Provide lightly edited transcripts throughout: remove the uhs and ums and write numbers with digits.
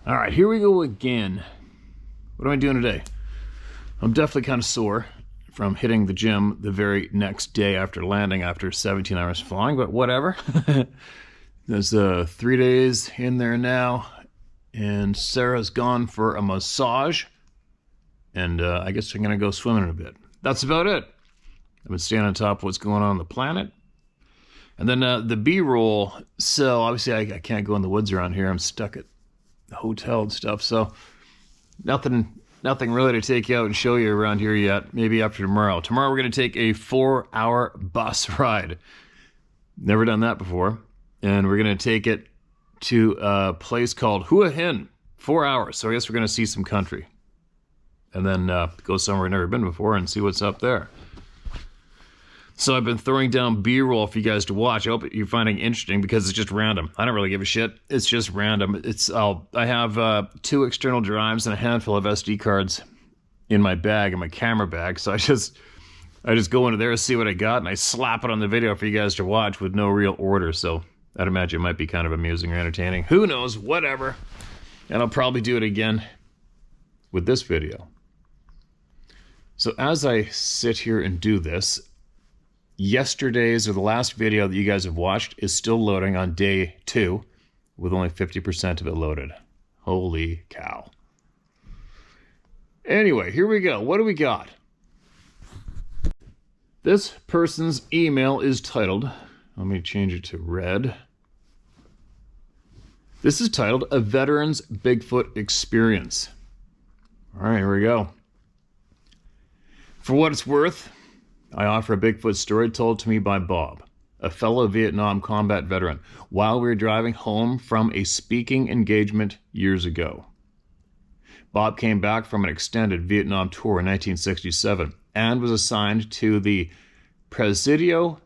All right, here we go again. What am I doing today? I'm definitely kind of sore from hitting the gym the very next day after landing after 17 hours flying, but whatever. There's 3 days in there now, and Sarah's gone for a massage, and I guess I'm going to go swimming in a bit. That's about it. I've been staying on top of what's going on the planet. And then the B-roll, so obviously I can't go in the woods around here. I'm stuck at the hotel and stuff, so nothing really to take you out and show you around here yet. Maybe after tomorrow. Tomorrow we're going to take a 4-hour bus ride. Never done that before. And we're going to take it to a place called Hua Hin. 4 hours, so I guess we're going to see some country. And then go somewhere we've never been before and see what's up there. So I've been throwing down B-roll for you guys to watch. I hope you're finding it interesting because it's just random. I don't really give a shit. It's just random. I have 2 external drives and a handful of SD cards in my bag, in my camera bag. So I just go into there and see what I got, and I slap it on the video for you guys to watch with no real order. So I'd imagine it might be kind of amusing or entertaining. Who knows? Whatever. And I'll probably do it again with this video. So as I sit here and do this, yesterday's or the last video that you guys have watched is still loading on day 2 with only 50% of it loaded. Holy cow. Anyway, here we go. What do we got? This person's email is titled, let me change it to red. This is titled A Veteran's Bigfoot Experience. All right, here we go. For what it's worth, I offer a Bigfoot story told to me by Bob, a fellow Vietnam combat veteran, while we were driving home from a speaking engagement years ago. Bob came back from an extended Vietnam tour in 1967 and was assigned to the Presidio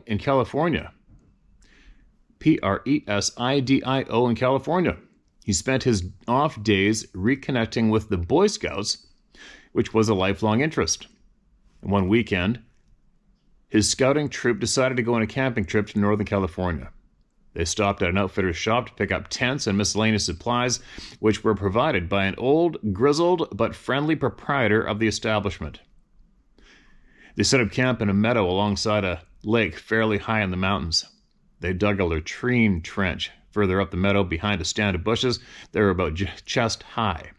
in California. Presidio in California. He spent his off days reconnecting with the Boy Scouts, which was a lifelong interest. And one weekend, his scouting troop decided to go on a camping trip to Northern California. They stopped at an outfitter's shop to pick up tents and miscellaneous supplies, which were provided by an old, grizzled, but friendly proprietor of the establishment. They set up camp in a meadow alongside a lake fairly high in the mountains. They dug a latrine trench further up the meadow behind a stand of bushes that were about chest high.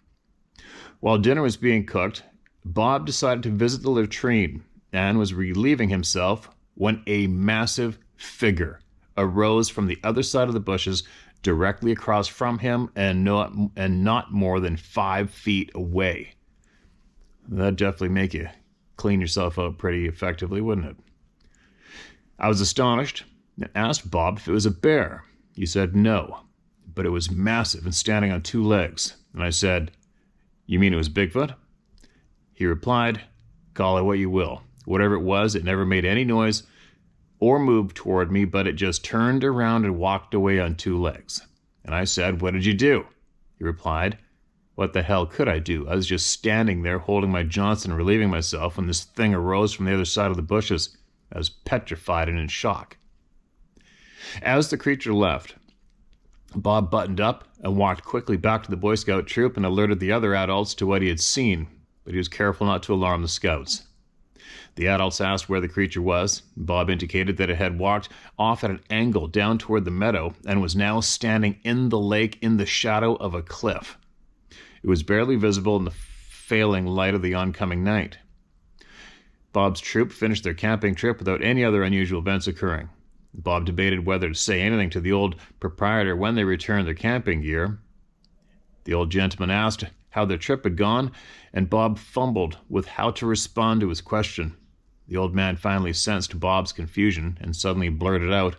While dinner was being cooked, Bob decided to visit the latrine and was relieving himself when a massive figure arose from the other side of the bushes directly across from him and not more than 5 feet away. That'd definitely make you clean yourself out pretty effectively, wouldn't it? I was astonished and asked Bob if it was a bear. He said no, but it was massive and standing on 2 legs. And I said, "You mean it was Bigfoot?" He replied, "Call it what you will. Whatever it was, it never made any noise or moved toward me, but it just turned around and walked away on 2 legs. And I said, "What did you do?" He replied, "What the hell could I do? I was just standing there holding my Johnson, relieving myself, when this thing arose from the other side of the bushes. I was petrified and in shock." As the creature left, Bob buttoned up and walked quickly back to the Boy Scout troop and alerted the other adults to what he had seen, but he was careful not to alarm the scouts. The adults asked where the creature was. Bob indicated that it had walked off at an angle down toward the meadow and was now standing in the lake in the shadow of a cliff. It was barely visible in the failing light of the oncoming night. Bob's troop finished their camping trip without any other unusual events occurring. Bob debated whether to say anything to the old proprietor when they returned their camping gear. The old gentleman asked how their trip had gone, and Bob fumbled with how to respond to his question. The old man finally sensed Bob's confusion and suddenly blurted out,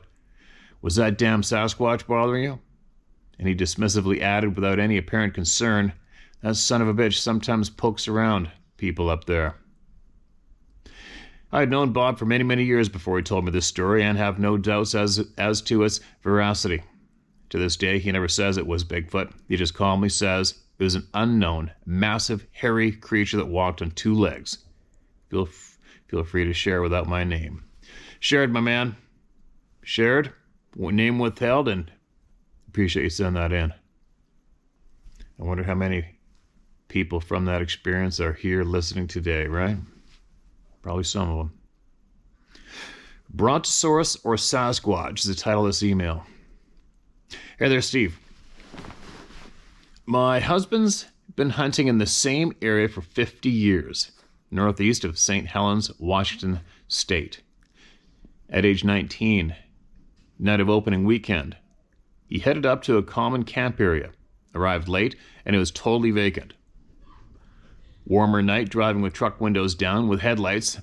"Was that damn Sasquatch bothering you?" And he dismissively added without any apparent concern, "That son of a bitch sometimes pokes around people up there." I had known Bob for many, many years before he told me this story and have no doubts as to its veracity. To this day, he never says it was Bigfoot. He just calmly says it was an unknown, massive, hairy creature that walked on 2 legs. Feel free to share without my name. Shared, my man. Shared, name withheld, and appreciate you sending that in. I wonder how many people from that experience are here listening today, right? Probably some of them. Brontosaurus or Sasquatch is the title of this email. Hey there, Steve. My husband's been hunting in the same area for 50 years, northeast of St. Helens, Washington State. At age 19, night of opening weekend, he headed up to a common camp area, arrived late, and it was totally vacant. Warmer night, driving with truck windows down with headlights,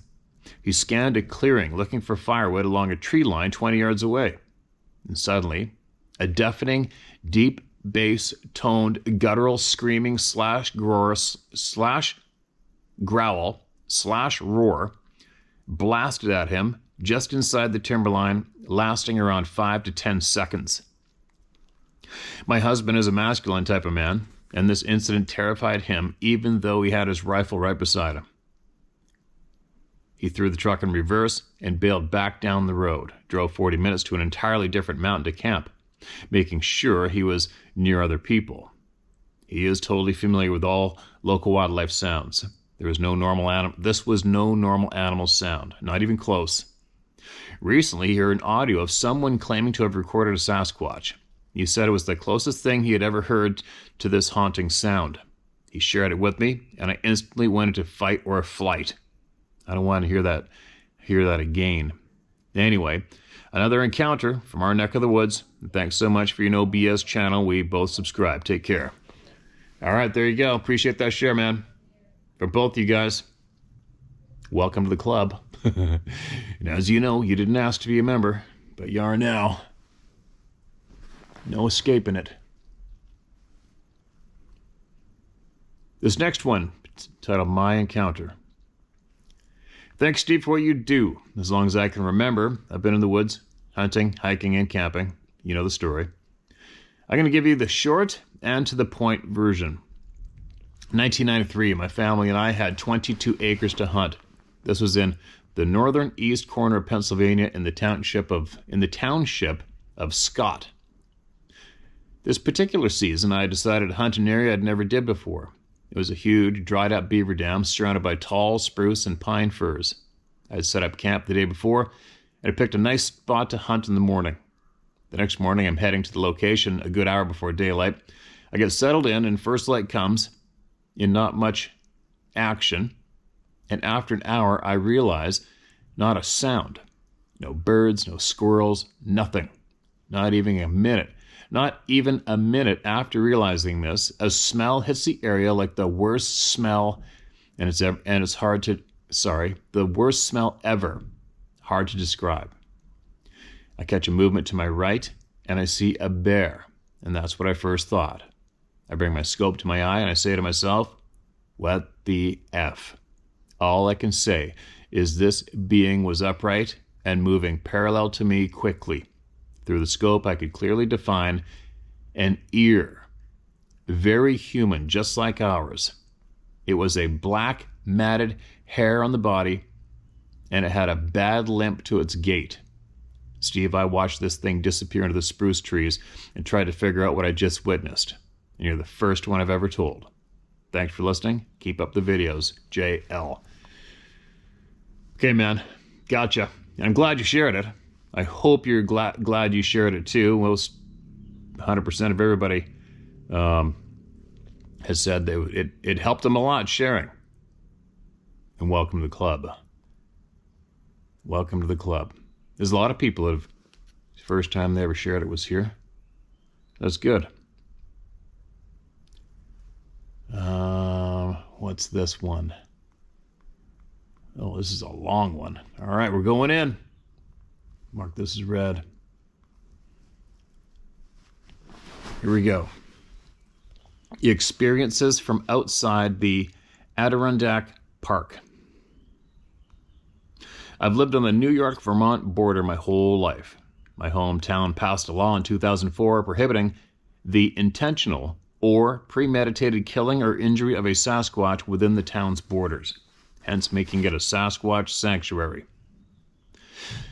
he scanned a clearing looking for firewood along a tree line 20 yards away. And suddenly, a deafening, deep bass-toned, guttural screaming /growl/roar blasted at him just inside the timberline, lasting around 5 to 10 seconds. My husband is a masculine type of man, and this incident terrified him even though he had his rifle right beside him. He threw the truck in reverse and bailed back down the road, drove 40 minutes to an entirely different mountain to camp, making sure he was near other people. He is totally familiar with all local wildlife sounds. This was no normal animal sound, not even close. Recently, he heard an audio of someone claiming to have recorded a Sasquatch. He said it was the closest thing he had ever heard to this haunting sound. He shared it with me, and I instantly went into fight or flight. I don't want to hear that again. Anyway, another encounter from our neck of the woods. Thanks so much for your No BS channel. We both subscribe. Take care. All right, there you go. Appreciate that share, man. For both you guys, welcome to the club. And as you know, you didn't ask to be a member, but you are now. No escaping it. This next one, it's titled My Encounter. Thanks, Steve, for what you do. As long as I can remember, I've been in the woods, hunting, hiking, and camping. You know the story. I'm going to give you the short and to the point version. In 1993, my family and I had 22 acres to hunt. This was in the northern east corner of Pennsylvania in the township of Scott. This particular season, I decided to hunt an area I'd never did before. It was a huge, dried-up beaver dam surrounded by tall spruce and pine firs. I had set up camp the day before, and I picked a nice spot to hunt in the morning. The next morning, I'm heading to the location a good hour before daylight. I get settled in, and first light comes, in not much action, and after an hour, I realize not a sound. No birds, no squirrels, nothing. Not even a minute. Not even a minute after realizing this, a smell hits the area like the worst smell, the worst smell ever. Hard to describe. I catch a movement to my right, and I see a bear, and that's what I first thought. I bring my scope to my eye, and I say to myself, what the F? All I can say is this being was upright and moving parallel to me quickly. Through the scope, I could clearly define an ear. Very human, just like ours. It was a black, matted hair on the body, and it had a bad limp to its gait. Steve, I watched this thing disappear into the spruce trees and tried to figure out what I just witnessed. And you're the first one I've ever told. Thanks for listening. Keep up the videos. JL. Okay, man. Gotcha. I'm glad you shared it. I hope you're glad you shared it too. Most 100% of everybody has said that it helped them a lot sharing. And welcome to the club. Welcome to the club. There's a lot of people that have, the first time they ever shared it was here. That's good. What's this one? Oh, this is a long one. All right, we're going in. Mark this as red. Here we go. Experiences from outside the Adirondack Park. I've lived on the New York-Vermont border my whole life. My hometown passed a law in 2004 prohibiting the intentional or premeditated killing or injury of a Sasquatch within the town's borders, hence making it a Sasquatch sanctuary.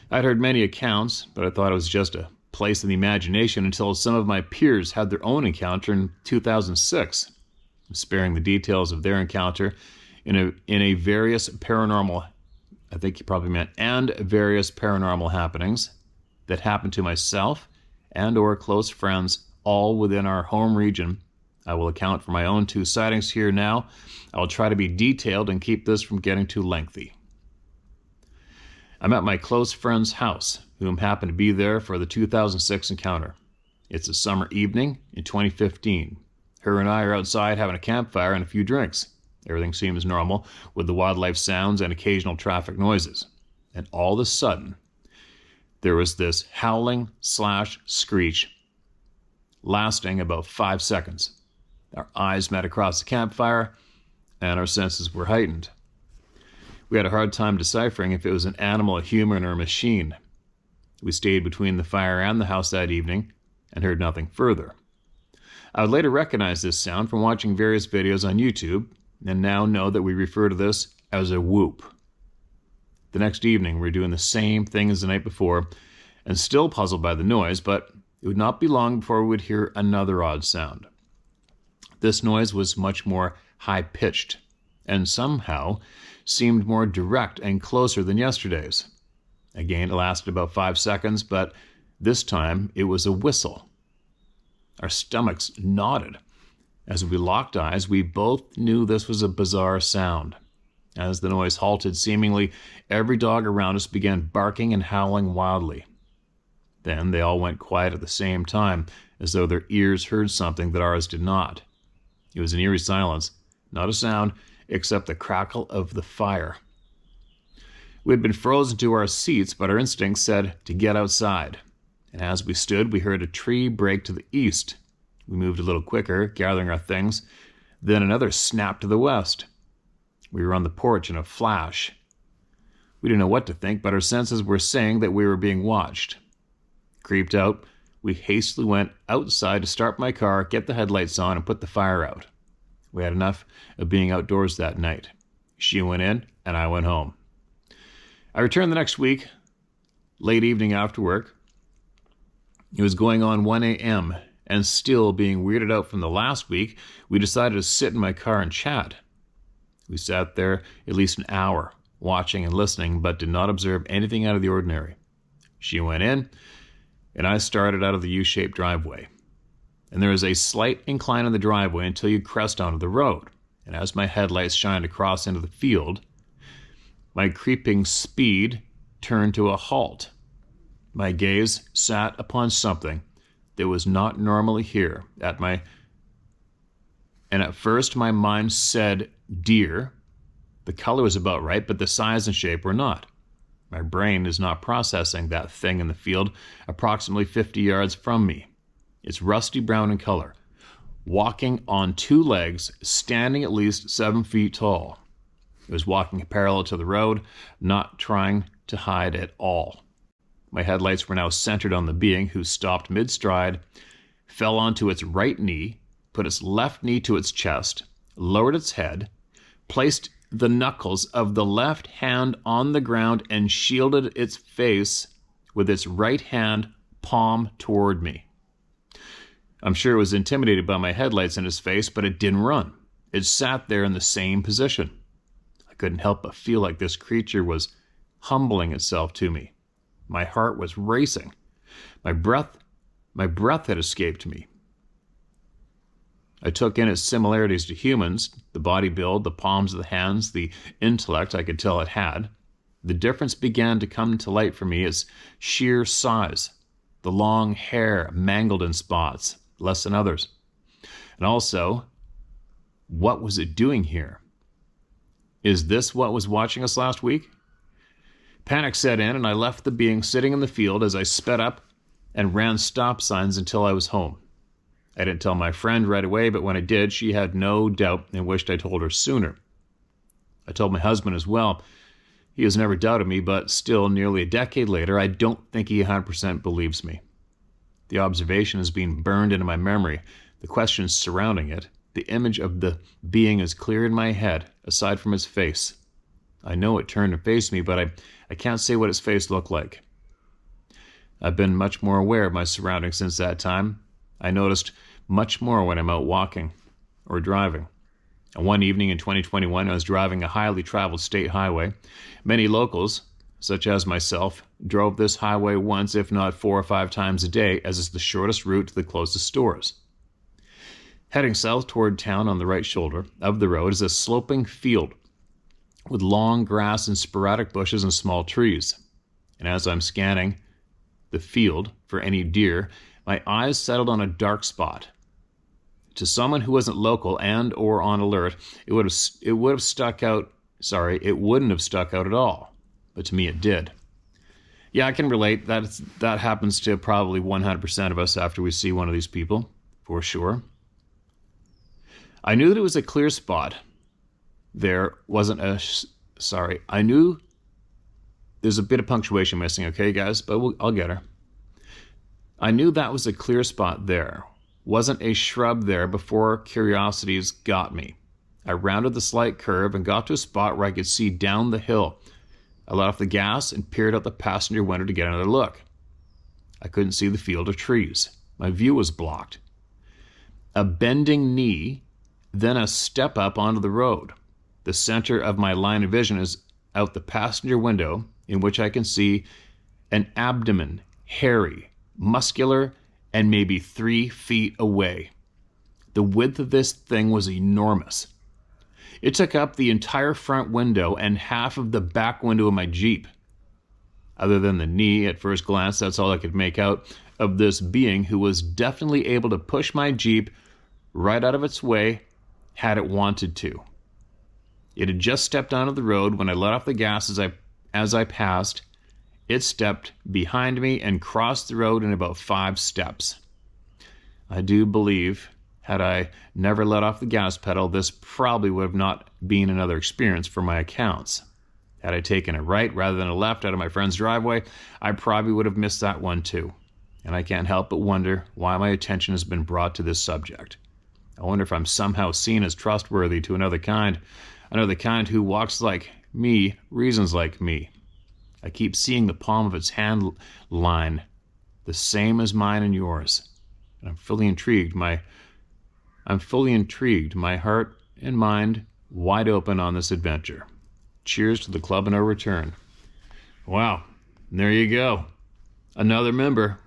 I'd heard many accounts, but I thought it was just a place in the imagination until some of my peers had their own encounter in 2006. I'm sparing the details of their encounter in a various paranormal, I think he probably meant, and various paranormal happenings that happened to myself and or close friends, all within our home region. I will account for my own 2 sightings here now. I will try to be detailed and keep this from getting too lengthy. I'm at my close friend's house, whom happened to be there for the 2006 encounter. It's a summer evening in 2015. Her and I are outside having a campfire and a few drinks. Everything seems normal, with the wildlife sounds and occasional traffic noises. And all of a sudden, there was this howling/screech lasting about 5 seconds. Our eyes met across the campfire, and our senses were heightened. We had a hard time deciphering if it was an animal, a human, or a machine. We stayed between the fire and the house that evening and heard nothing further. I would later recognize this sound from watching various videos on YouTube, and now know that we refer to this as a whoop. The next evening, we were doing the same thing as the night before, and still puzzled by the noise, but it would not be long before we would hear another odd sound. This noise was much more high-pitched, and somehow seemed more direct and closer than yesterday's. Again, it lasted about 5 seconds, but this time it was a whistle. Our stomachs knotted. As we locked eyes, we both knew this was a bizarre sound. As the noise halted, seemingly every dog around us began barking and howling wildly. Then they all went quiet at the same time, as though their ears heard something that ours did not. It was an eerie silence, not a sound except the crackle of the fire. We had been frozen to our seats, but our instincts said to get outside. And as we stood, we heard a tree break to the east. We moved a little quicker, gathering our things. Then another snapped to the west. We were on the porch in a flash. We didn't know what to think, but our senses were saying that we were being watched. Creeped out, we hastily went outside to start my car, get the headlights on, and put the fire out. We had enough of being outdoors that night. She went in, and I went home. I returned the next week, late evening after work. It was going on 1 a.m., and still being weirded out from the last week, we decided to sit in my car and chat. We sat there at least an hour, watching and listening, but did not observe anything out of the ordinary. She went in, and I started out of the U-shaped driveway. And there is a slight incline on the driveway until you crest onto the road. And as my headlights shined across into the field, my creeping speed turned to a halt. My gaze sat upon something that was not normally here and at first my mind said deer. The color was about right, but the size and shape were not. My brain is not processing that thing in the field approximately 50 yards from me. It's rusty brown in color, walking on 2 legs, standing at least 7 feet tall. It was walking parallel to the road, not trying to hide at all. My headlights were now centered on the being, who stopped mid-stride, fell onto its right knee, put its left knee to its chest, lowered its head, placed the knuckles of the left hand on the ground, and shielded its face with its right hand palm toward me. I'm sure it was intimidated by my headlights in its face, but it didn't run. It sat there in the same position. I couldn't help but feel like this creature was humbling itself to me. My heart was racing. My breath had escaped me. I took in its similarities to humans, the body build, the palms of the hands, the intellect I could tell it had. The difference began to come to light for me as sheer size, the long hair mangled in spots, less than others. And also, what was it doing here? Is this what was watching us last week? Panic set in, and I left the being sitting in the field as I sped up and ran stop signs until I was home. I didn't tell my friend right away, but when I did, she had no doubt and wished I told her sooner. I told my husband as well. He has never doubted me, but still, nearly a decade later, I don't think he 100% believes me. The observation is being burned into my memory, the questions surrounding it. The image of the being is clear in my head, aside from his face. I know it turned and faced me, but I can't say what its face looked like. I've been much more aware of my surroundings since that time. I noticed much more when I'm out walking or driving. And one evening in 2021, I was driving a highly traveled state highway. Many locals, such as myself, drove this highway once, if not 4 or 5 times a day, as it's the shortest route to the closest stores. Heading south toward town on the right shoulder of the road is a sloping field with long grass and sporadic bushes and small trees. And as I'm scanning the field for any deer, my eyes settled on a dark spot. To someone who wasn't local and or on alert, it would have stuck out. Sorry, it wouldn't have stuck out at all. But to me, it did. Yeah, I can relate. That happens to probably 100% of us after we see one of these people, for sure. I knew that it was a clear spot. There wasn't a. Sorry, I knew. There's a bit of punctuation missing, okay, guys? But I'll get her. I knew that was a clear spot there. Wasn't a shrub there before curiosities got me. I rounded the slight curve and got to a spot where I could see down the hill. I let off the gas and peered out the passenger window to get another look. I couldn't see the field of trees. My view was blocked. A bending knee, then a step up onto the road. The center of my line of vision is out the passenger window, in which I can see an abdomen, hairy, muscular, and maybe 3 feet away. The width of this thing was enormous. It took up the entire front window and half of the back window of my Jeep. Other than the knee, at first glance, that's all I could make out of this being who was definitely able to push my Jeep right out of its way had it wanted to. It had just stepped onto the road when I let off the gas as I passed. It stepped behind me and crossed the road in about 5 steps. I do believe, had I never let off the gas pedal, this probably would have not been another experience for my accounts. Had I taken a right rather than a left out of my friend's driveway, I probably would have missed that one too. And I can't help but wonder why my attention has been brought to this subject. I wonder if I'm somehow seen as trustworthy to another kind who walks like me, reasons like me. I keep seeing the palm of its hand line, the same as mine and yours. And I'm fully intrigued, my heart and mind wide open on this adventure. Cheers to the club and no return. Wow, and there you go. Another member.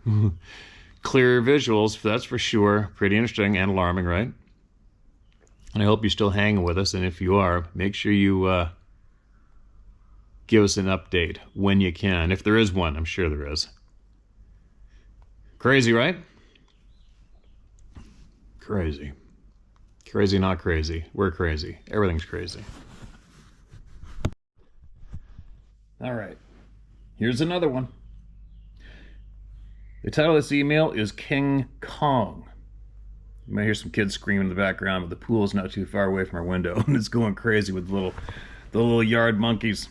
Clearer visuals, that's for sure. Pretty interesting and alarming, right? And I hope you're still hanging with us, and if you are, make sure you give us an update when you can. If there is one, I'm sure there is. Crazy, right? Crazy. Crazy, not crazy. We're crazy. Everything's crazy. All right. Here's another one. The title of this email is King Kong. You might hear some kids screaming in the background, but the pool is not too far away from our window, and it's going crazy with the little yard monkeys.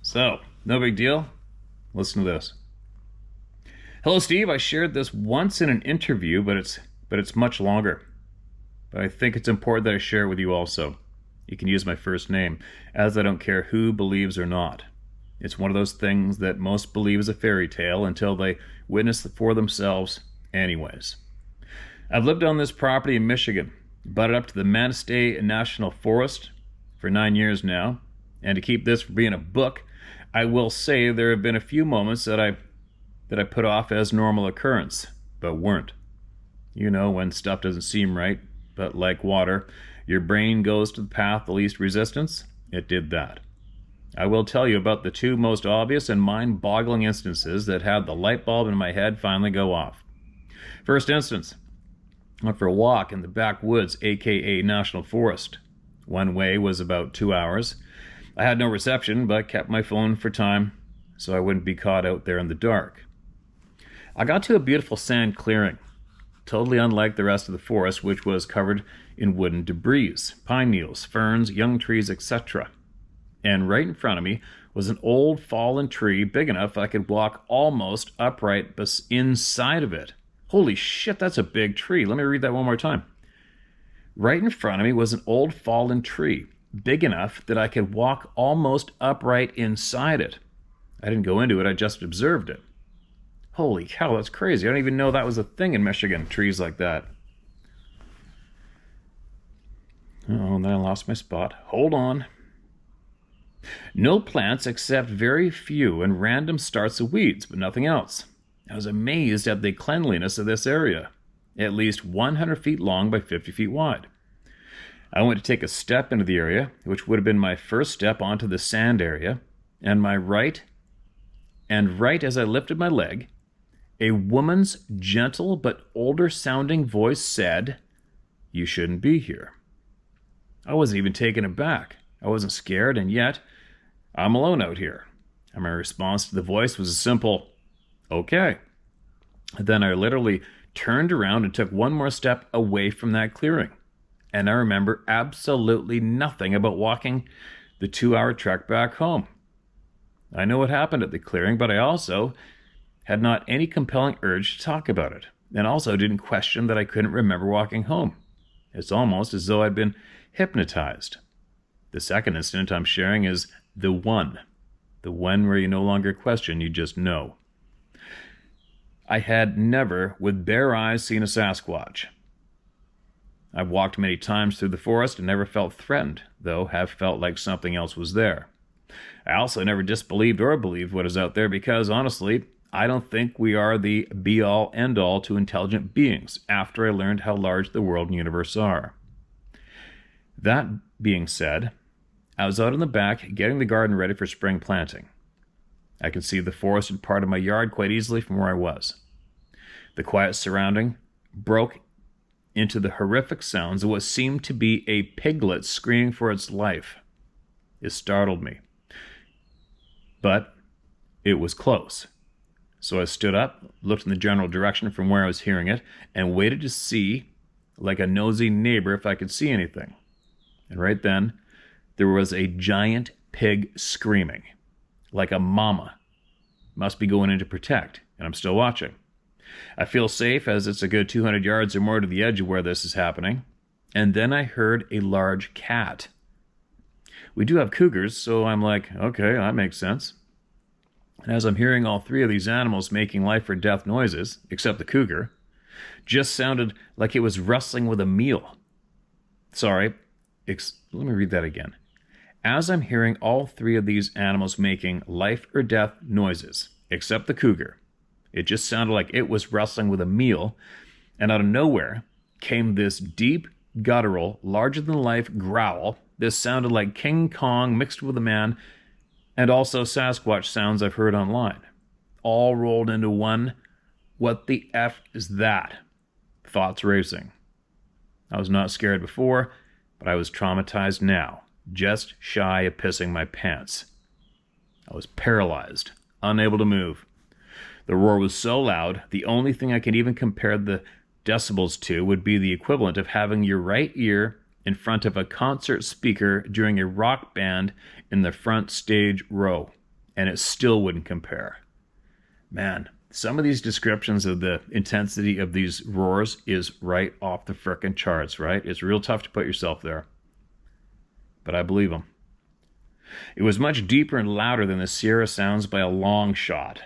So, no big deal. Listen to this. Hello, Steve. I shared this once in an interview, but it's much longer. But I think it's important that I share it with you also. You can use my first name, as I don't care who believes or not. It's one of those things that most believe is a fairy tale until they witness it for themselves anyways. I've lived on this property in Michigan, butted up to the Manistee National Forest for 9 years now, and to keep this from being a book, I will say there have been a few moments that I put off as normal occurrence, but weren't. You know, when stuff doesn't seem right, but like water, your brain goes to the path of least resistance. It did that. I will tell you about the 2 most obvious and mind-boggling instances that had the light bulb in my head finally go off. First instance, I went for a walk in the backwoods, aka National Forest. One way was about 2 hours. I had no reception, but kept my phone for time so I wouldn't be caught out there in the dark. I got to a beautiful sand clearing, totally unlike the rest of the forest, which was covered in wooden debris, pine needles, ferns, young trees, etc. And right in front of me was an old fallen tree big enough I could walk almost upright inside of it. Holy shit, that's a big tree. Let me read that one more time. Right in front of me was an old fallen tree, big enough that I could walk almost upright inside it. I didn't go into it, I just observed it. Holy cow, that's crazy. I don't even know that was a thing in Michigan, trees like that. Oh, then I lost my spot. Hold on. No plants except very few and random starts of weeds, but nothing else. I was amazed at the cleanliness of this area, at least 100 feet long by 50 feet wide. I went to take a step into the area, which would have been my first step onto the sand area, and right as I lifted my leg, a woman's gentle but older sounding voice said, "You shouldn't be here." I wasn't even taken aback. I wasn't scared, and yet I'm alone out here. And my response to the voice was a simple, "Okay." Then I literally turned around and took one more step away from that clearing. And I remember absolutely nothing about walking the 2-hour trek back home. I know what happened at the clearing, but I also had not any compelling urge to talk about it, and also didn't question that I couldn't remember walking home. It's almost as though I'd been hypnotized. The second incident I'm sharing is the one where you no longer question, you just know. I had never, with bare eyes, seen a Sasquatch. I've walked many times through the forest and never felt threatened, though have felt like something else was there. I also never disbelieved or believed what is out there because, honestly, I don't think we are the be-all, end-all to intelligent beings after I learned how large the world and universe are. That being said, I was out in the back getting the garden ready for spring planting. I could see the forested part of my yard quite easily from where I was. The quiet surrounding broke into the horrific sounds of what seemed to be a piglet screaming for its life. It startled me. But it was close. So I stood up, looked in the general direction from where I was hearing it, and waited to see, like a nosy neighbor, if I could see anything. And right then, there was a giant pig screaming, like a mama. Must be going in to protect, and I'm still watching. I feel safe as it's a good 200 yards or more to the edge of where this is happening. And then I heard a large cat. We do have cougars, so I'm like, okay, that makes sense. And as I'm hearing all three of these animals making life or death noises, except the cougar, just sounded like it was wrestling with a meal. Sorry, let me read that again. As I'm hearing all three of these animals making life or death noises, except the cougar, it just sounded like it was wrestling with a meal, and out of nowhere came this deep, guttural, larger-than-life growl. This sounded like King Kong mixed with a man, and also Sasquatch sounds I've heard online. All rolled into one. What the F is that? Thoughts racing. I was not scared before, but I was traumatized now, just shy of pissing my pants. I was paralyzed, unable to move. The roar was so loud, the only thing I could even compare the decibels to would be the equivalent of having your right ear in front of a concert speaker during a rock band in the front stage row, and it still wouldn't compare. Man, some of these descriptions of the intensity of these roars is right off the frickin' charts, right? It's real tough to put yourself there. But I believe them. It was much deeper and louder than the Sierra sounds by a long shot.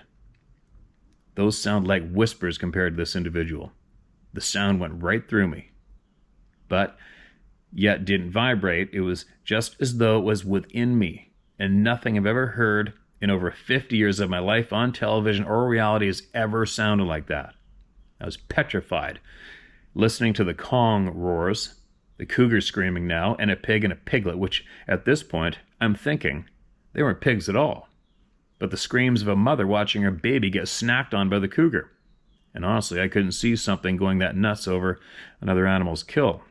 Those sound like whispers compared to this individual. The sound went right through me. But yet didn't vibrate. It was just as though it was within me, and nothing I've ever heard in over 50 years of my life on television or reality has ever sounded like that. I was petrified, listening to the Kong roars, the cougar screaming now, and a pig and a piglet, which at this point I'm thinking they weren't pigs at all, but the screams of a mother watching her baby get snacked on by the cougar. And honestly, I couldn't see something going that nuts over another animal's kill.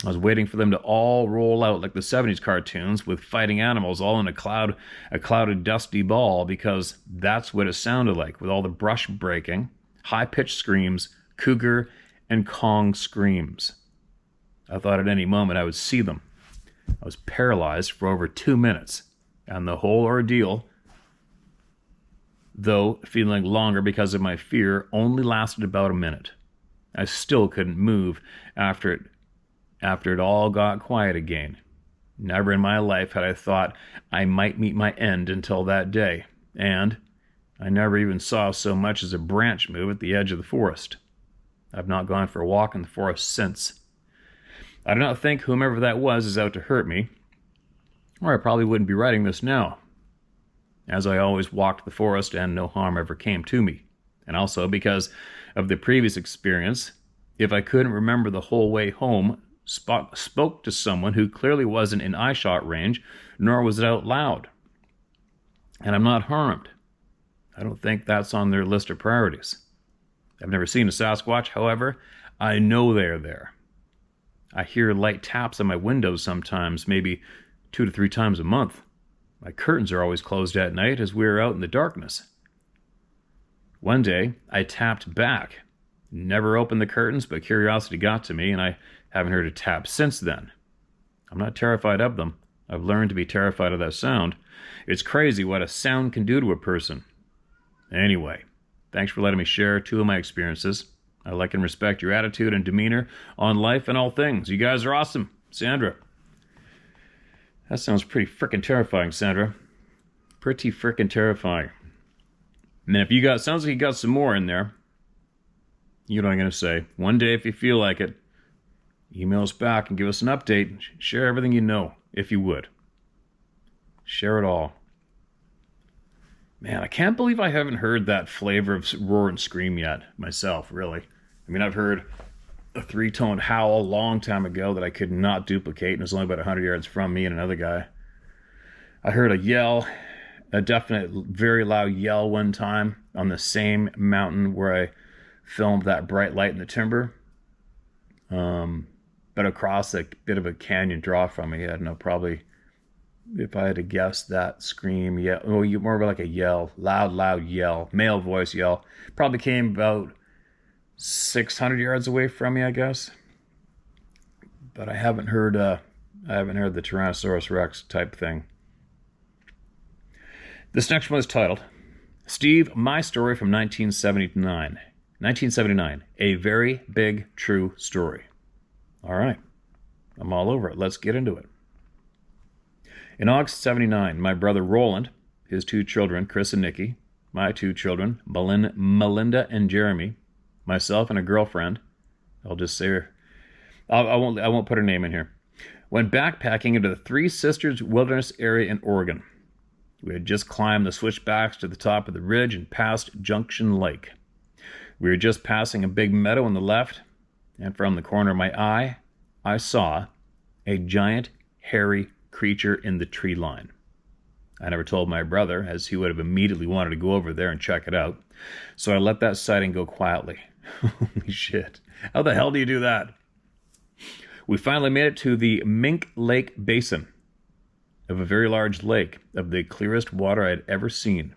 I was waiting for them to all roll out like the 70s cartoons with fighting animals all in a clouded dusty ball, because that's what it sounded like, with all the brush breaking, high-pitched screams, cougar and Kong screams. I thought at any moment I would see them. I was paralyzed for over 2 minutes, and the whole ordeal, though feeling longer because of my fear, only lasted about a minute. I still couldn't move after it all got quiet again. Never in my life had I thought I might meet my end until that day, and I never even saw so much as a branch move at the edge of the forest. I've not gone for a walk in the forest since. I do not think whomever that was is out to hurt me, or I probably wouldn't be writing this now, as I always walked the forest and no harm ever came to me. And also because of the previous experience, if I couldn't remember the whole way home, spoke to someone who clearly wasn't in eyeshot range, nor was it out loud. And I'm not harmed. I don't think that's on their list of priorities. I've never seen a Sasquatch, however, I know they're there. I hear light taps on my windows sometimes, maybe 2 to 3 times a month. My curtains are always closed at night as we're out in the darkness. One day, I tapped back. Never opened the curtains, but curiosity got to me, and I haven't heard a tap since then. I'm not terrified of them. I've learned to be terrified of that sound. It's crazy what a sound can do to a person. Anyway, thanks for letting me share 2 of my experiences. I like and respect your attitude and demeanor on life and all things. You guys are awesome. Sandra. That sounds pretty frickin' terrifying, Sandra. Pretty frickin' terrifying. And if you got, sounds like you got some more in there. You know what I'm going to say. One day, if you feel like it, email us back and give us an update. Share everything you know, if you would. Share it all. Man, I can't believe I haven't heard that flavor of roar and scream yet, myself, really. I mean, I've heard a 3-tone howl a long time ago that I could not duplicate, and it was only about 100 yards from me and another guy. I heard a yell, a definite, very loud yell one time on the same mountain where I filmed that bright light in the timber. But across a bit of a canyon draw from me, I don't know, probably, if I had to guess, that scream, yeah, oh, more like a yell, loud yell, male voice yell, probably came about 600 yards away from me, I guess. But I haven't heard the Tyrannosaurus Rex type thing. This next one is titled, Steve, My Story from 1979. 1979, a very big true story. All right, I'm all over it. Let's get into it. In August 79, my brother Roland, his 2 children, Chris and Nikki, my 2 children, Melinda and Jeremy, myself and a girlfriend, I'll just say her, I won't put her name in here, went backpacking into the Three Sisters Wilderness area in Oregon. We had just climbed the switchbacks to the top of the ridge and passed Junction Lake. We were just passing a big meadow on the left, and from the corner of my eye, I saw a giant, hairy creature in the tree line. I never told my brother, as he would have immediately wanted to go over there and check it out, so I let that sighting go quietly. Holy shit. How the hell do you do that? We finally made it to the Mink Lake Basin of a very large lake, of the clearest water I had ever seen.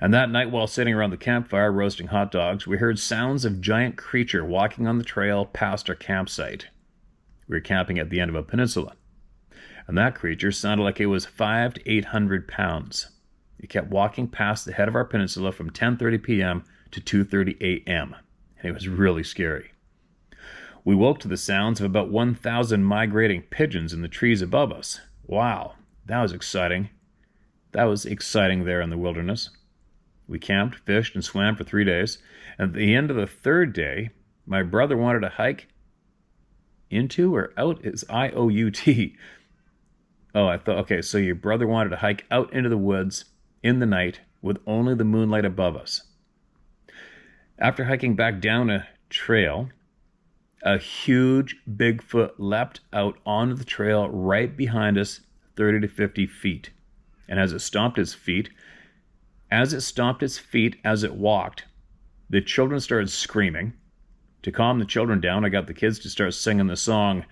And that night, while sitting around the campfire roasting hot dogs, we heard sounds of giant creature walking on the trail past our campsite. We were camping at the end of a peninsula, and that creature sounded like it was 500 to 800 pounds. It kept walking past the head of our peninsula from 10:30 p.m. to 2:30 a.m., and it was really scary. We woke to the sounds of about 1,000 migrating pigeons in the trees above us. Wow, that was exciting. That was exciting there in the wilderness. We camped, fished, and swam for 3 days. And at the end of the 3rd day, my brother wanted to hike into or out. It's I-O-U-T. Oh, I thought, okay, so your brother wanted to hike out into the woods in the night with only the moonlight above us. After hiking back down a trail, a huge Bigfoot leapt out onto the trail right behind us, 30 to 50 feet. And as it stomped its feet, as it walked, the children started screaming. To calm the children down, I got the kids to start singing the song,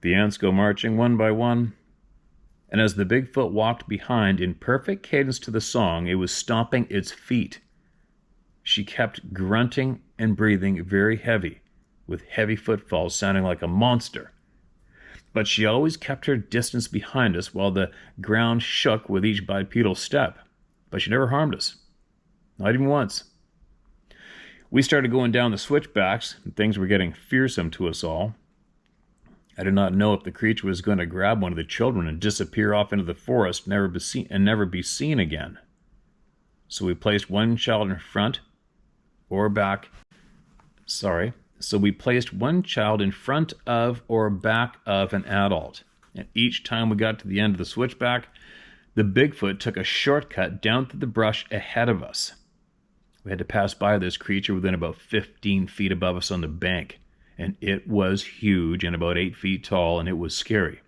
"The Ants Go Marching One by One." And as the Bigfoot walked behind in perfect cadence to the song, it was stomping its feet. She kept grunting and breathing very heavy, with heavy footfalls sounding like a monster. But she always kept her distance behind us while the ground shook with each bipedal step. But she never harmed us. Not even once. We started going down the switchbacks, and things were getting fearsome to us all. I did not know if the creature was going to grab one of the children and disappear off into the forest, never be seen again. So we placed one child in front or back. Sorry, So we placed one child in front of or back of an adult. And each time we got to the end of the switchback, the Bigfoot took a shortcut down through the brush ahead of us. We had to pass by this creature within about 15 feet above us on the bank. And it was huge and about 8 feet tall, and it was scary.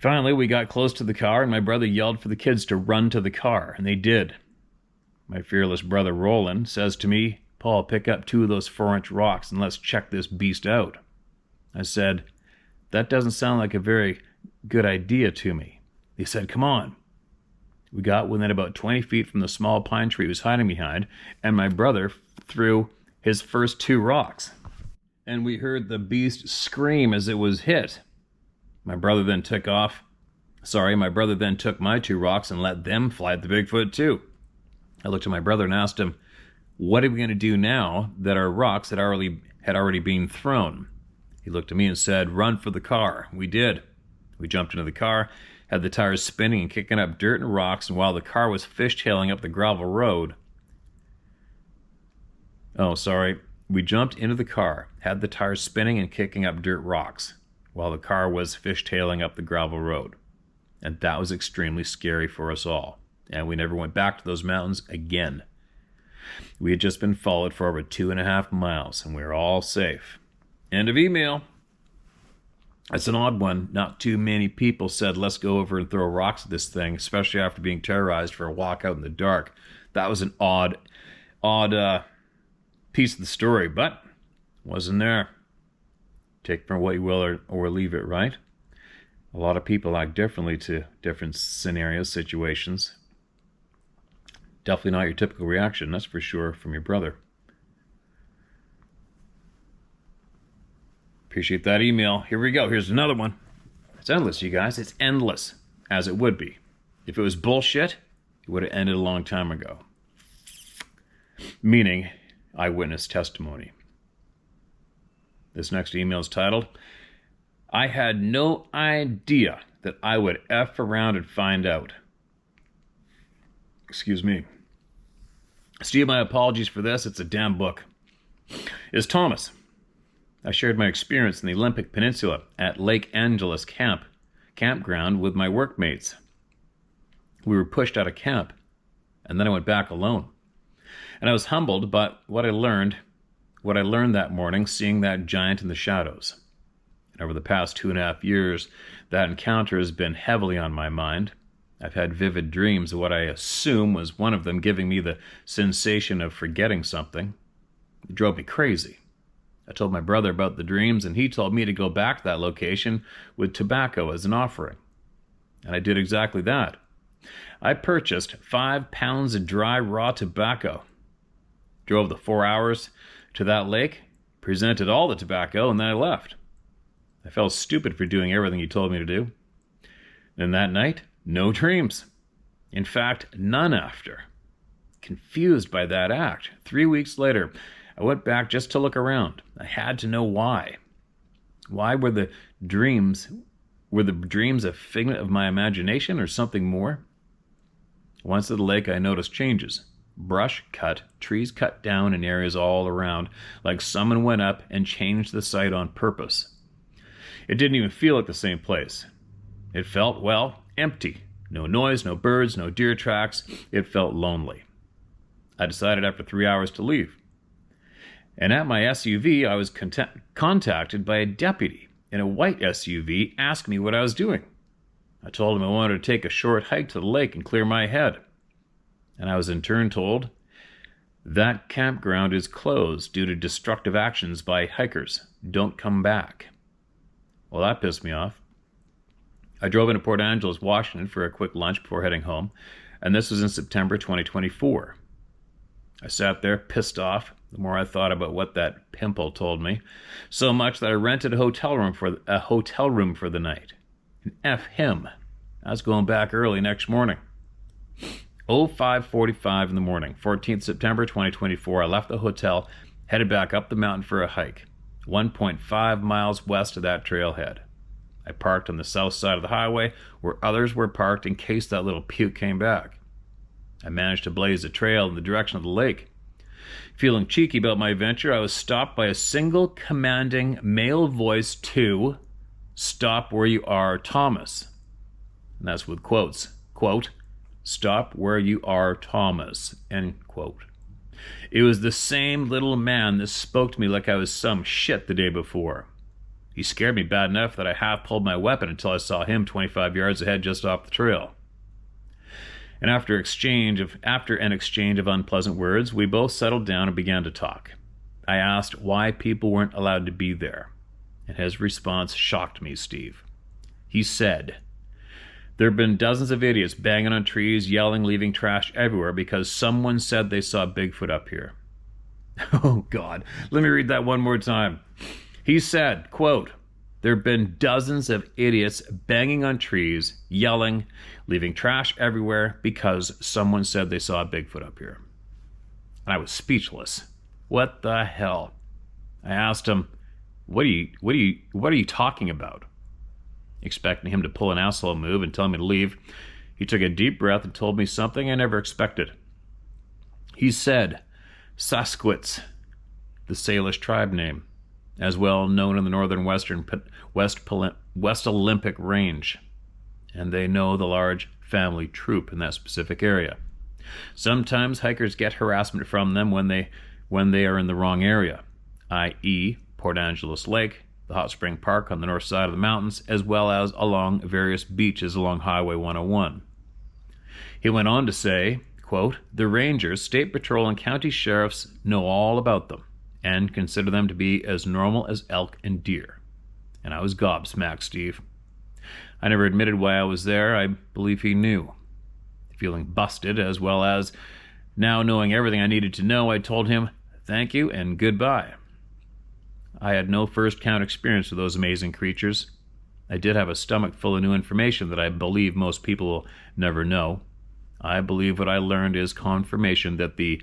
Finally, we got close to the car, and my brother yelled for the kids to run to the car, and they did. My fearless brother Roland says to me, "Paul, pick up 2 of those 4-inch rocks and let's check this beast out." I said, "That doesn't sound like a very good idea to me." He said, "Come on." We got within about 20 feet from the small pine tree he was hiding behind, and my brother threw his first 2 rocks. And we heard the beast scream as it was hit. My brother then took my 2 rocks and let them fly at the Bigfoot too. I looked at my brother and asked him, "What are we going to do now that our rocks had already been thrown?" He looked at me and said, "Run for the car." We did. We jumped into the car, had the tires spinning and kicking up dirt and rocks, and while the car was fishtailing up the gravel road... We jumped into the car, had the tires spinning and kicking up dirt rocks, while the car was fishtailing up the gravel road. And that was extremely scary for us all. And we never went back to those mountains again. We had just been followed for over 2.5 miles, and we were all safe. End of email. That's an odd one. Not too many people said, let's go over and throw rocks at this thing, especially after being terrorized for a walk out in the dark. That was an odd piece of the story, but wasn't there. Take from what you will or leave it, right? A lot of people act differently to different scenarios, situations. Definitely not your typical reaction, that's for sure, from your brother. Appreciate that email. Here we go. Here's another one. It's endless, you guys. It's endless, as it would be. If it was bullshit, it would have ended a long time ago. Meaning, eyewitness testimony. This next email is titled, "I had no idea that I would F around and find out." Excuse me. Steve, my apologies for this. It's a damn book. It's Thomas. I shared my experience in the Olympic Peninsula at Lake Angeles campground with my workmates. We were pushed out of camp, and then I went back alone. And I was humbled by what I learned that morning, seeing that giant in the shadows. And over the past 2.5 years, that encounter has been heavily on my mind. I've had vivid dreams of what I assume was one of them giving me the sensation of forgetting something. It drove me crazy. I told my brother about the dreams, and he told me to go back to that location with tobacco as an offering. And I did exactly that. I purchased 5 pounds of dry raw tobacco, drove the 4 hours to that lake, presented all the tobacco, and then I left. I felt stupid for doing everything he told me to do. And that night, no dreams. In fact, none after. Confused by that act. 3 weeks later, I went back just to look around. I had to know why. Why were the dreams a figment of my imagination or something more? Once at the lake, I noticed changes. Brush cut, trees cut down in areas all around, like someone went up and changed the site on purpose. It didn't even feel like the same place. It felt, well, empty. No noise, no birds, no deer tracks. It felt lonely. I decided after 3 hours to leave. And at my SUV, I was contacted by a deputy in a white SUV asking me what I was doing. I told him I wanted to take a short hike to the lake and clear my head. And I was in turn told, that campground is closed due to destructive actions by hikers. Don't come back. Well, that pissed me off. I drove into Port Angeles, Washington for a quick lunch before heading home, and this was in September 2024. I sat there pissed off the more I thought about what that pimple told me, so much that I rented a hotel room for the night. And F him. I was going back early next morning. 05:45 in the morning, 14th September 2024, I left the hotel, headed back up the mountain for a hike, 1.5 miles west of that trailhead. I parked on the south side of the highway where others were parked in case that little puke came back. I managed to blaze a trail in the direction of the lake. Feeling cheeky about my venture, I was stopped by a single commanding male voice to "Stop where you are, Thomas." And that's with quotes. Quote, "Stop where you are, Thomas." End quote. It was the same little man that spoke to me like I was some shit the day before. He scared me bad enough that I half pulled my weapon until I saw him 25 yards ahead just off the trail. And after an exchange of unpleasant words, we both settled down and began to talk. I asked why people weren't allowed to be there, and his response shocked me, Steve. He said, "There have been dozens of idiots banging on trees, yelling, leaving trash everywhere because someone said they saw Bigfoot up here." Oh, God. Let me read that one more time. He said, quote, "There have been dozens of idiots banging on trees, yelling, leaving trash everywhere because someone said they saw a Bigfoot up here." And I was speechless. What the hell? I asked him, what are you talking about? Expecting him to pull an asshole move and tell me to leave, he took a deep breath and told me something I never expected. He said, Sasquatch, the Salish tribe name, as well known in the northern West Olympic range, and they know the large family troop in that specific area. Sometimes hikers get harassment from them when they are in the wrong area, i.e. Port Angeles Lake, the hot spring park on the north side of the mountains, as well as along various beaches along Highway 101. He went on to say, quote, "The rangers, state patrol, and county sheriffs know all about them and consider them to be as normal as elk and deer." And I was gobsmacked, Steve. I never admitted why I was there. I believe he knew. Feeling busted, as well as now knowing everything I needed to know, I told him, "Thank you and goodbye." I had no first-hand experience with those amazing creatures. I did have a stomach full of new information that I believe most people will never know. I believe what I learned is confirmation that the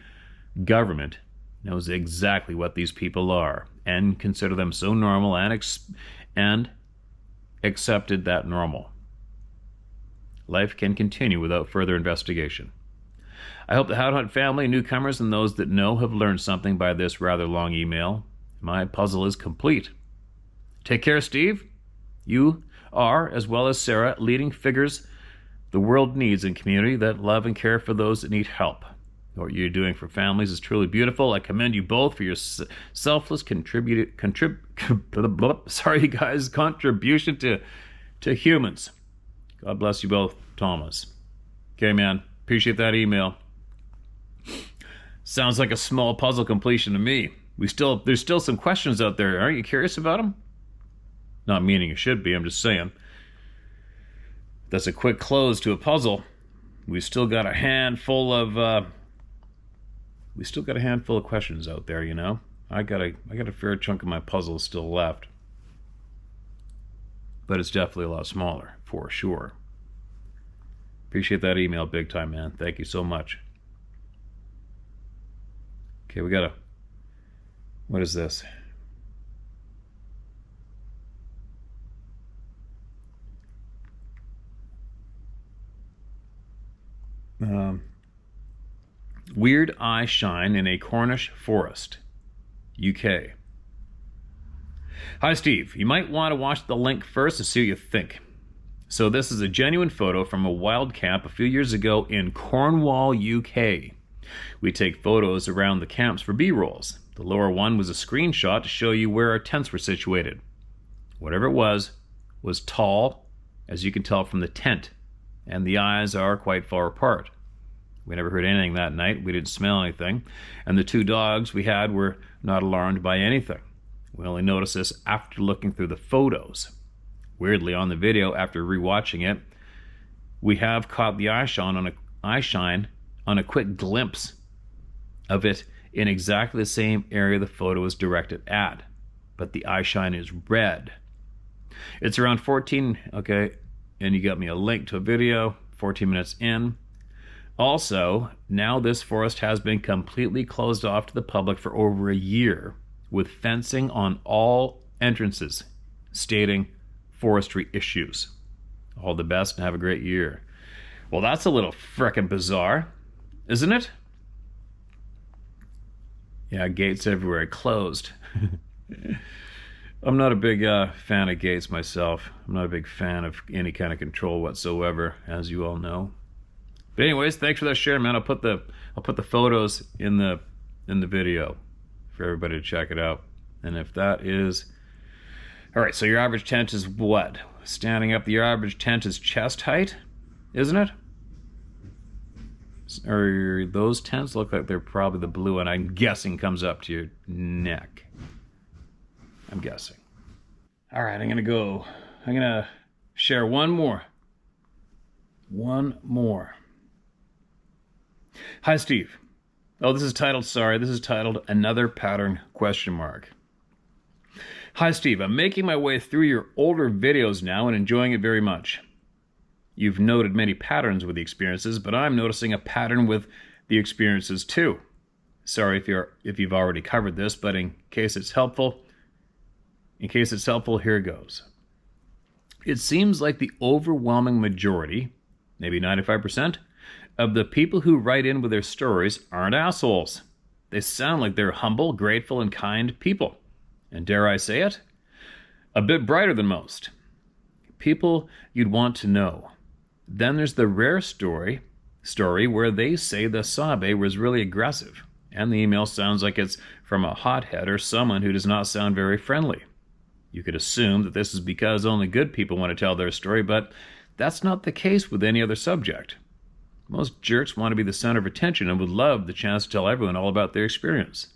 government knows exactly what these people are and consider them so normal and accepted that normal. Life can continue without further investigation. I hope the How Hunt family, newcomers, and those that know have learned something by this rather long email. My puzzle is complete. Take care, Steve. You are, as well as Sarah, leading figures the world needs in community that love and care for those that need help. What you're doing for families is truly beautiful. I commend you both for your selfless contribution to humans. God bless you both, Thomas. Okay, man. Appreciate that email. Sounds like a small puzzle completion to me. There's still some questions out there. Aren't you curious about them? Not meaning you should be. I'm just saying. That's a quick close to a puzzle. We still got a handful of questions out there, you know. I got a fair chunk of my puzzle still left. But it's definitely a lot smaller, for sure. Appreciate that email big time, man. Thank you so much. Okay, what is this? Weird eye shine in a Cornish forest, UK. Hi, Steve. You might want to watch the link first to see what you think. So this is a genuine photo from a wild camp a few years ago in Cornwall, UK. We take photos around the camps for B-rolls. The lower one was a screenshot to show you where our tents were situated. Whatever it was tall, as you can tell from the tent, and the eyes are quite far apart. We never heard anything that night. We didn't smell anything, and the two dogs we had were not alarmed by anything. We only noticed this after looking through the photos. Weirdly, on the video, after rewatching it, we have caught the eye shine on a quick glimpse of it in exactly the same area the photo is directed at, but the eye shine is red. It's around 14, okay, and you got me a link to a video, 14 minutes in. Also, now this forest has been completely closed off to the public for over a year, with fencing on all entrances, stating forestry issues. All the best and have a great year. Well, that's a little frickin' bizarre, isn't it? Yeah, gates everywhere, closed. I'm not a big fan of gates myself. I'm not a big fan of any kind of control whatsoever, as you all know. But anyways, thanks for that share, man. I'll put the photos in the video for everybody to check it out. And if that is all right, so your average tent is what? Standing up, your average tent is chest height, isn't it? Or those tents look like they're probably the blue one. I'm guessing comes up to your neck. I'm guessing. All right, I'm gonna share one more. One more. Hi, Steve. Oh, this is titled Another Pattern question mark. Hi, Steve. I'm making my way through your older videos now and enjoying it very much. You've noted many patterns with the experiences, but I'm noticing a pattern with the experiences too. Sorry if you've already covered this, but in case it's helpful, here goes. It seems like the overwhelming majority, maybe 95%, of the people who write in with their stories aren't assholes. They sound like they're humble, grateful, and kind people. And dare I say it, a bit brighter than most. People you'd want to know. Then there's the rare story where they say the Sabe was really aggressive, and the email sounds like it's from a hothead or someone who does not sound very friendly. You could assume that this is because only good people want to tell their story, but that's not the case with any other subject. Most jerks want to be the center of attention and would love the chance to tell everyone all about their experience.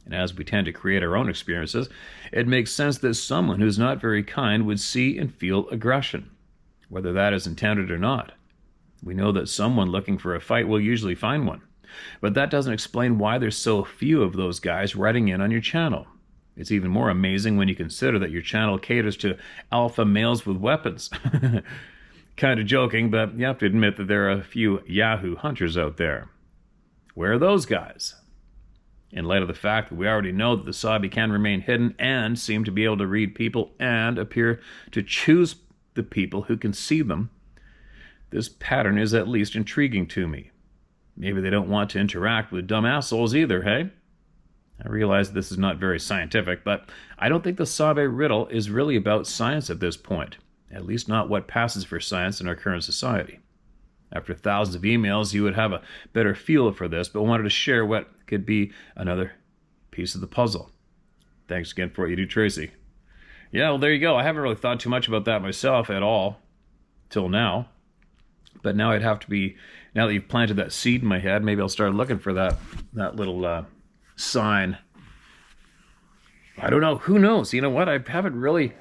And as we tend to create our own experiences, it makes sense that someone who's not very kind would see and feel aggression, whether that is intended or not. We know that someone looking for a fight will usually find one, but that doesn't explain why there's so few of those guys writing in on your channel. It's even more amazing when you consider that your channel caters to alpha males with weapons. Kind of joking, but you have to admit that there are a few Yahoo hunters out there. Where are those guys? In light of the fact that we already know that the Sabi can remain hidden and seem to be able to read people and appear to choose the people who can see them, this pattern is at least intriguing to me. Maybe they don't want to interact with dumb assholes either, hey? I realize this is not very scientific, but I don't think the Sabe riddle is really about science at this point, at least not what passes for science in our current society. After thousands of emails, you would have a better feel for this, but wanted to share what could be another piece of the puzzle. Thanks again for what you do, Tracy. Yeah, well, there you go. I haven't really thought too much about that myself at all till now. But now now that you've planted that seed in my head, maybe I'll start looking for that little sign. I don't know. Who knows? You know what? I haven't really...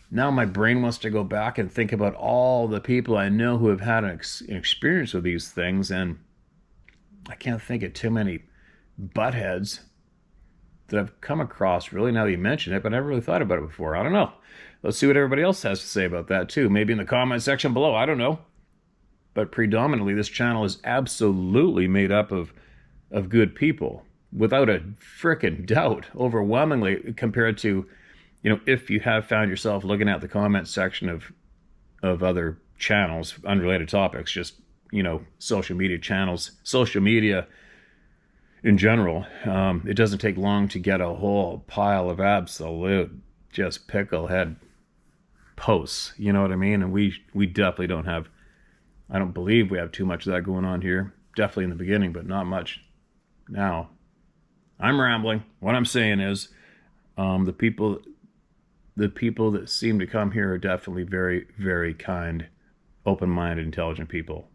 Now my brain wants to go back and think about all the people I know who have had an experience with these things, and I can't think of too many buttheads that I've come across, really, now that you mention it, but I never really thought about it before. I don't know. Let's see what everybody else has to say about that, too. Maybe in the comment section below. I don't know. But predominantly, this channel is absolutely made up of good people, without a frickin' doubt, overwhelmingly, compared to, you know, if you have found yourself looking at the comment section of other channels, unrelated topics, just, you know, social media channels, social media in general, it doesn't take long to get a whole pile of absolute just picklehead posts, you know what I mean? And we definitely don't have, I don't believe we have too much of that going on here. Definitely in the beginning, but not much now. I'm rambling. What I'm saying is the people that seem to come here are definitely very, very kind, open-minded, intelligent people,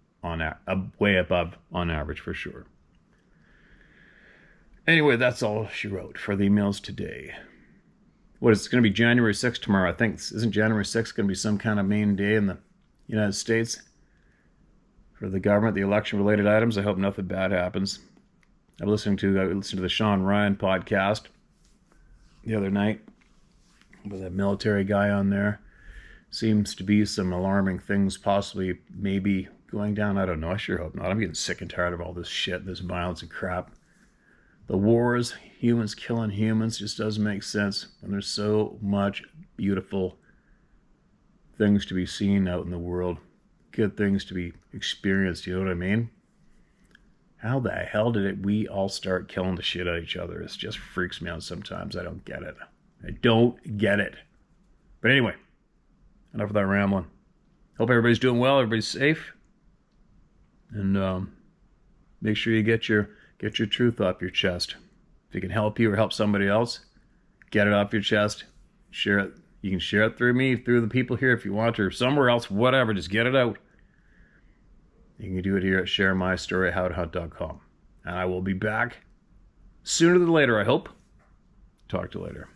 way above on average for sure. Anyway, that's all she wrote for the emails today. What is it going to be? January 6th tomorrow, I think. Isn't January 6th going to be some kind of main day in the United States for the government, the election-related items? I hope nothing bad happens. I listened to the Sean Ryan podcast the other night with a military guy on there. Seems to be some alarming things possibly maybe going down. I don't know. I sure hope not. I'm getting sick and tired of all this shit, this violence and crap. The wars, humans killing humans, just doesn't make sense. And there's so much beautiful things to be seen out in the world. Good things to be experienced, you know what I mean? How the hell did we all start killing the shit out of each other? It just freaks me out sometimes. I don't get it. I don't get it. But anyway, enough of that rambling. Hope everybody's doing well, everybody's safe. And make sure you get your truth off your chest. If it can help you or help somebody else, get it off your chest. Share it. You can share it through me, through the people here if you want, or somewhere else, whatever. Just get it out. You can do it here at sharemystoryhowtohunt.com. And I will be back sooner than later, I hope. Talk to you later.